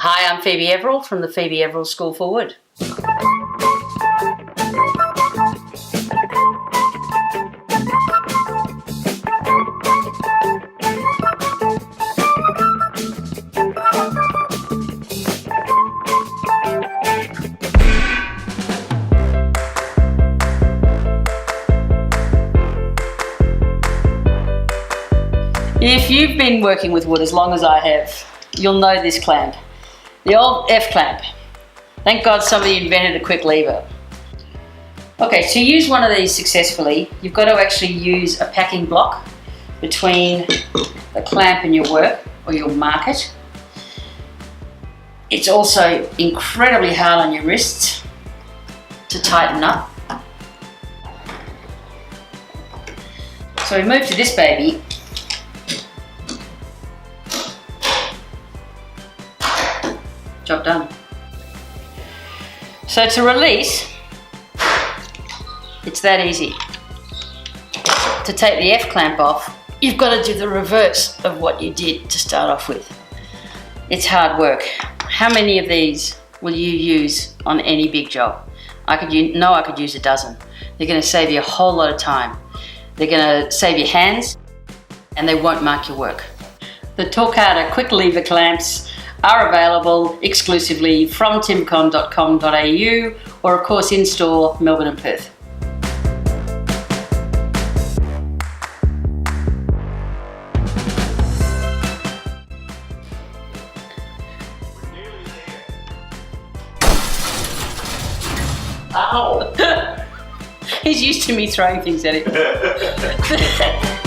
Hi, I'm Phoebe Everill from the Phoebe Everill School for Wood. If you've been working with wood as long as I have, you'll know this clamp. The old F clamp. Thank God somebody invented a quick lever. Okay, to use one of these successfully, you've got to actually use a packing block between the clamp and your work, or your market. It's also incredibly hard on your wrists to tighten up. So we move to this baby. Job done. So to release, it's that easy. To take the F clamp off, you've got to do the reverse of what you did to start off with. It's hard work. How many of these will you use on any big job? I could use a dozen. They're going to save you a whole lot of time. They're going to save your hands, and they won't mark your work. The Torquata Quick Lever Clamps are available exclusively from timbecon.com.au, or of course in store, Melbourne and Perth. Ow! He's used to me throwing things at him.